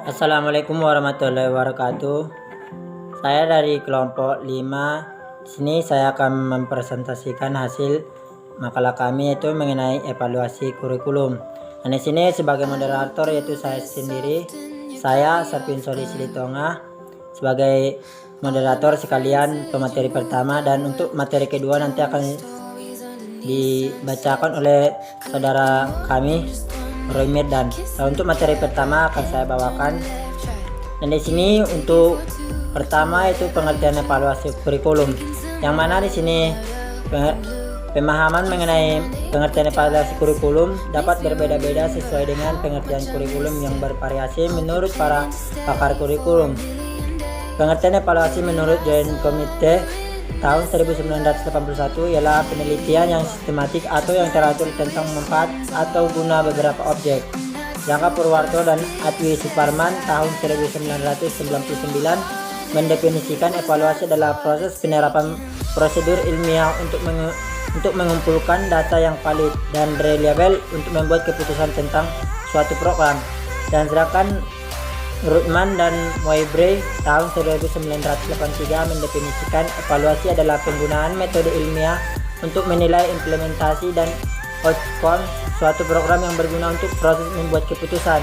Assalamualaikum warahmatullahi wabarakatuh. Saya dari kelompok 5. Di sini saya akan mempresentasikan hasil makalah kami yaitu mengenai evaluasi kurikulum. Dan di sini sebagai moderator yaitu saya sendiri, saya Sapin Soli Silitonga sebagai moderator sekalian pemateri pertama, dan untuk materi kedua nanti akan dibacakan oleh saudara kami Roy Mirdan. Nah, untuk materi pertama akan saya bawakan. Dan di sini untuk pertama itu pengertian evaluasi kurikulum, yang mana di sini pemahaman mengenai pengertian evaluasi kurikulum dapat berbeda-beda sesuai dengan pengertian kurikulum yang bervariasi menurut para pakar kurikulum. Pengertian evaluasi menurut Joint Committee tahun 1981 ialah penelitian yang sistematik atau yang teratur tentang manfaat atau guna beberapa objek. Jangka Purwarto dan Atwi Suparman tahun 1999 mendefinisikan evaluasi adalah proses penerapan prosedur ilmiah untuk mengumpulkan data yang valid dan reliable untuk membuat keputusan tentang suatu program. Dan sedangkan Rutman dan Moibre tahun 1983 mendefinisikan evaluasi adalah penggunaan metode ilmiah untuk menilai implementasi dan outcome suatu program yang berguna untuk proses membuat keputusan.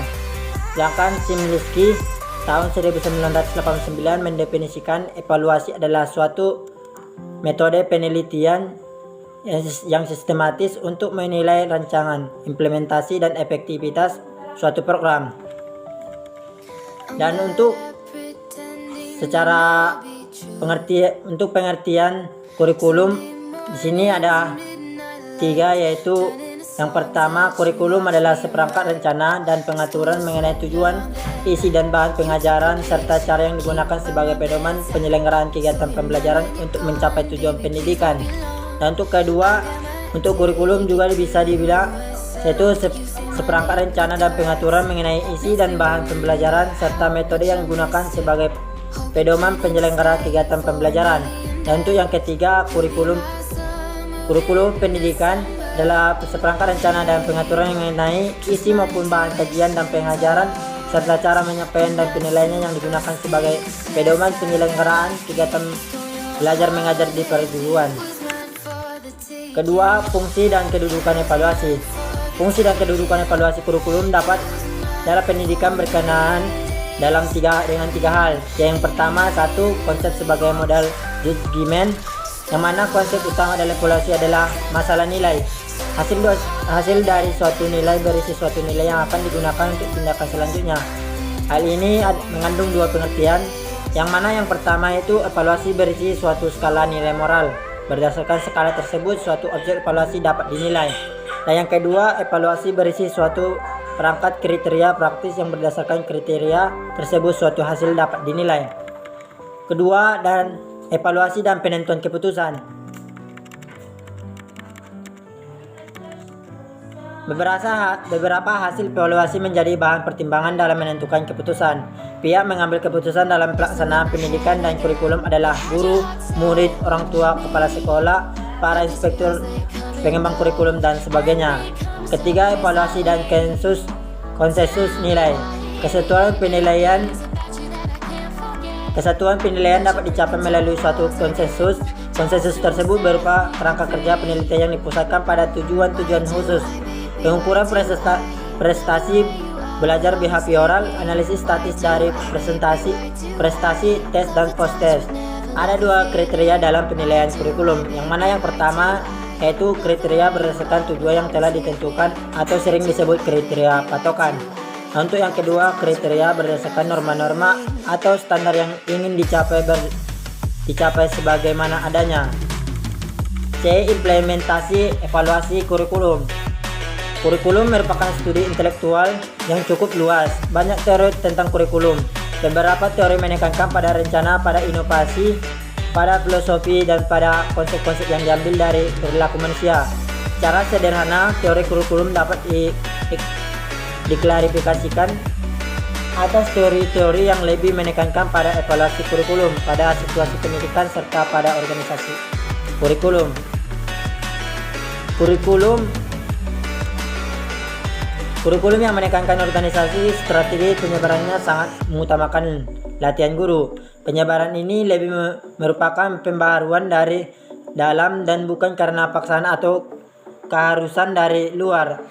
Sedangkan Simliski tahun 1989 mendefinisikan evaluasi adalah suatu metode penelitian yang sistematis untuk menilai rancangan, implementasi, dan efektivitas suatu program. Dan untuk secara pengertian kurikulum di sini ada 3, yaitu yang pertama, kurikulum adalah seperangkat rencana dan pengaturan mengenai tujuan, isi dan bahan pengajaran serta cara yang digunakan sebagai pedoman penyelenggaraan kegiatan pembelajaran untuk mencapai tujuan pendidikan. Dan untuk kedua, untuk kurikulum juga bisa dibilang yaitu seperangkat rencana dan pengaturan mengenai isi dan bahan pembelajaran serta metode yang digunakan sebagai pedoman penyelenggara kegiatan pembelajaran. Dan untuk yang ketiga, kurikulum pendidikan adalah seperangkat rencana dan pengaturan mengenai isi maupun bahan kajian dan pengajaran serta cara penyampaian dan penilaiannya yang digunakan sebagai pedoman penyelenggaraan kegiatan belajar mengajar di perguruan. Kedua, fungsi dan kedudukan evaluasi. Fungsi dan kedudukan evaluasi kurikulum dapat dalam pendidikan berkenaan dengan tiga hal. Yang pertama, satu, konsep sebagai modal judgement, yang mana konsep utama dalam evaluasi adalah masalah nilai. Hasil dari suatu nilai berisi suatu nilai yang akan digunakan untuk tindakan selanjutnya. Hal ini mengandung dua pengertian, yang mana yang pertama itu evaluasi berisi suatu skala nilai moral. Berdasarkan skala tersebut, suatu objek evaluasi dapat dinilai. Dan yang kedua, evaluasi berisi suatu perangkat kriteria praktis yang berdasarkan kriteria tersebut suatu hasil dapat dinilai. Kedua, dan evaluasi dan penentuan keputusan. Beberapa hasil evaluasi menjadi bahan pertimbangan dalam menentukan keputusan. Pihak mengambil keputusan dalam pelaksanaan pendidikan dan kurikulum adalah guru, murid, orang tua, kepala sekolah, para inspektur, pengembang kurikulum, dan sebagainya. Ketiga, evaluasi dan konsensus nilai. Kesatuan penilaian dapat dicapai melalui suatu konsensus. Konsensus tersebut berupa kerangka kerja penelitian yang dipusatkan pada tujuan-tujuan khusus. Pengukuran prestasi belajar behavioral, analisis statis dari prestasi, tes dan post test. Ada dua kriteria dalam penilaian kurikulum, yang mana yang pertama yaitu kriteria berdasarkan tujuan yang telah ditentukan atau sering disebut kriteria patokan. Nah, untuk yang kedua, kriteria berdasarkan norma-norma atau standar yang ingin dicapai sebagaimana adanya. C. Implementasi evaluasi kurikulum. Kurikulum merupakan studi intelektual yang cukup luas. Banyak teori tentang kurikulum. Beberapa teori menekankan pada rencana, pada inovasi, pada filosofi, dan pada konsep-konsep yang diambil dari perilaku manusia. Secara sederhana, teori kurikulum dapat diklarifikasikan atas teori-teori yang lebih menekankan pada evaluasi kurikulum, pada situasi pendidikan, serta pada organisasi kurikulum. Kurikulum yang menekankan organisasi, strategi penyebarannya sangat mengutamakan latihan guru. Penyebaran ini lebih merupakan pembaharuan dari dalam dan bukan karena paksaan atau keharusan dari luar.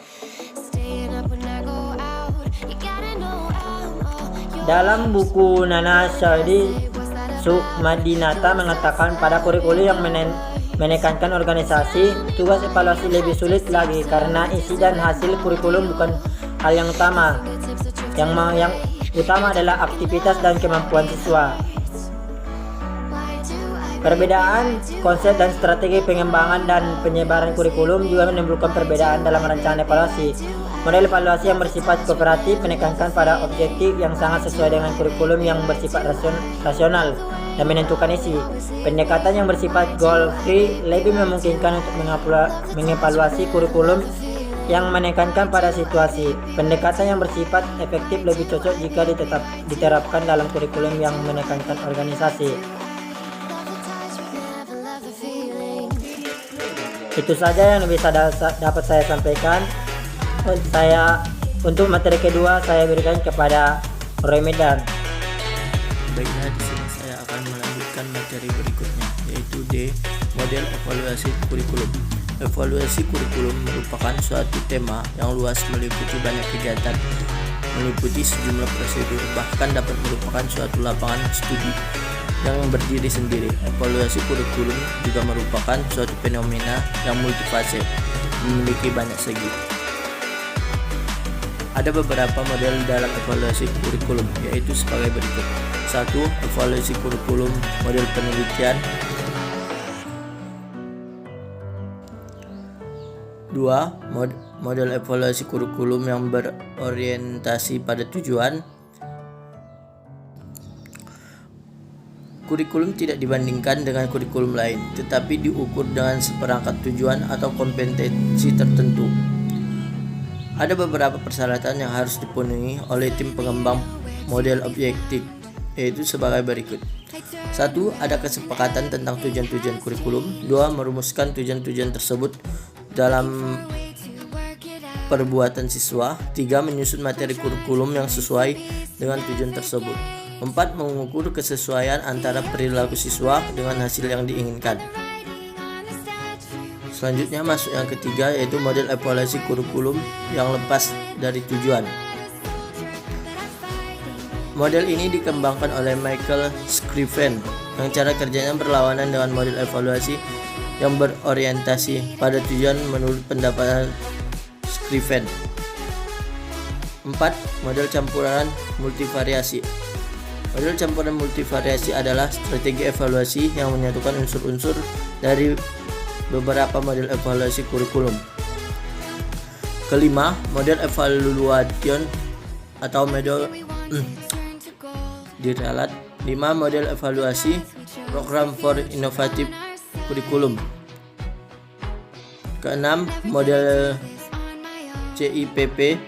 Dalam buku Nana Syahdi Sukmadinata mengatakan pada kurikulum yang menekankan organisasi, tugas evaluasi lebih sulit lagi karena isi dan hasil kurikulum bukan hal yang utama. Yang utama adalah aktivitas dan kemampuan siswa. Perbedaan konsep dan strategi pengembangan dan penyebaran kurikulum juga menimbulkan perbedaan dalam rancangan evaluasi. Model evaluasi yang bersifat kooperatif menekankan pada objektif yang sangat sesuai dengan kurikulum yang bersifat rasional dan menentukan isi. Pendekatan yang bersifat goal free lebih memungkinkan untuk mengevaluasi kurikulum yang menekankan pada situasi. Pendekatan yang bersifat efektif lebih cocok jika diterapkan dalam kurikulum yang menekankan organisasi. Itu saja yang bisa dapat saya sampaikan. Untuk materi kedua saya berikan kepada Roy Medan. Baiklah, di sini saya akan melanjutkan materi berikutnya, yaitu D. Model evaluasi kurikulum. Evaluasi kurikulum merupakan suatu tema yang luas meliputi banyak kegiatan, meliputi sejumlah prosedur, bahkan dapat merupakan suatu lapangan studi yang berdiri sendiri. Evaluasi kurikulum juga merupakan suatu fenomena yang multifase, memiliki banyak segi. Ada beberapa model dalam evaluasi kurikulum, yaitu sebagai berikut. 1. Evaluasi kurikulum model penelitian. 2. Model evaluasi kurikulum yang berorientasi pada tujuan. Kurikulum tidak dibandingkan dengan kurikulum lain, tetapi diukur dengan seperangkat tujuan atau kompetensi tertentu. Ada beberapa persyaratan yang harus dipenuhi oleh tim pengembang model objektif, yaitu sebagai berikut. 1. Ada kesepakatan tentang tujuan-tujuan kurikulum. 2. Merumuskan tujuan-tujuan tersebut dalam perbuatan siswa. 3. Menyusun materi kurikulum yang sesuai dengan tujuan tersebut. 4. Mengukur kesesuaian antara perilaku siswa dengan hasil yang diinginkan. Selanjutnya masuk yang ketiga, yaitu model evaluasi kurikulum yang lepas dari tujuan. Model ini dikembangkan oleh Michael Scriven, yang cara kerjanya berlawanan dengan model evaluasi yang berorientasi pada tujuan menurut pendapat Scriven. 4. Model campuran multivariasi. Model campuran multivariasi adalah strategi evaluasi yang menyatukan unsur-unsur dari beberapa model evaluasi kurikulum. Kelima, model evaluation atau model diralat. 5. Model evaluasi program for innovative kurikulum. Keenam, model CIPP.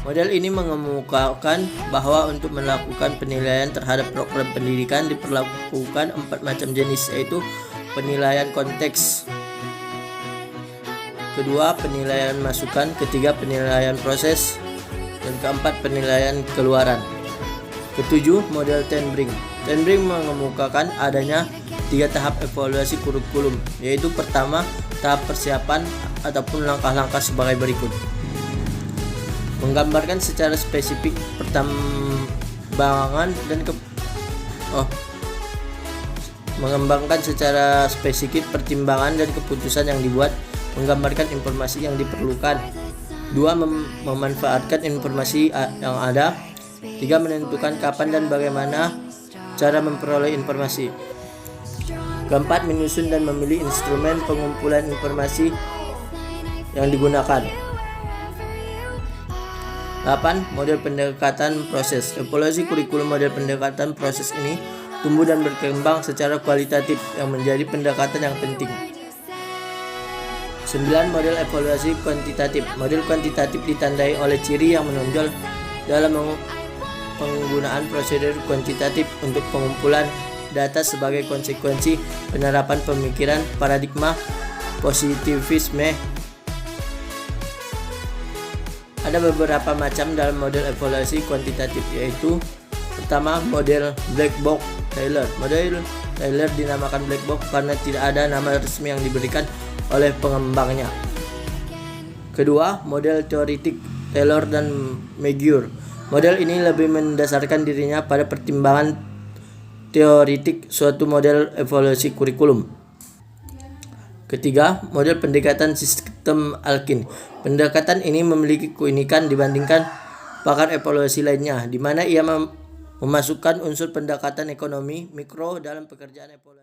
Model ini mengemukakan bahwa untuk melakukan penilaian terhadap program pendidikan diperlakukan 4 macam jenis, yaitu penilaian konteks, kedua penilaian masukan, ketiga penilaian proses, dan keempat penilaian keluaran. Ketujuh, model Ten Brink. Ten Brink mengemukakan adanya 3 tahap evaluasi kurikulum, yaitu pertama, tahap persiapan ataupun langkah-langkah sebagai berikut. Menggambarkan secara spesifik pertimbangan dan mengembangkan secara spesifik pertimbangan dan keputusan yang dibuat, menggambarkan informasi yang diperlukan. 2. Memanfaatkan informasi yang ada. 3. Menentukan kapan dan bagaimana cara memperoleh informasi. Keempat, menyusun dan memilih instrumen pengumpulan informasi yang digunakan. 8. Model pendekatan proses. Evaluasi kurikulum model pendekatan proses ini tumbuh dan berkembang secara kualitatif yang menjadi pendekatan yang penting. 9. Model evaluasi kuantitatif. Model kuantitatif ditandai oleh ciri yang menonjol dalam penggunaan prosedur kuantitatif untuk pengumpulan data sebagai konsekuensi penerapan pemikiran paradigma positivisme. Ada beberapa macam dalam model evaluasi kuantitatif, yaitu pertama, model black box Taylor. Model Taylor dinamakan black box karena tidak ada nama resmi yang diberikan oleh pengembangnya. Kedua, model teoritik Taylor dan Maggiore. Model ini lebih mendasarkan dirinya pada pertimbangan teoritik suatu model evaluasi kurikulum. Ketiga, model pendekatan sistem Alkin. Pendekatan ini memiliki keunikan dibandingkan pakar evaluasi lainnya, di mana ia memasukkan unsur pendekatan ekonomi mikro dalam pekerjaan evaluasi.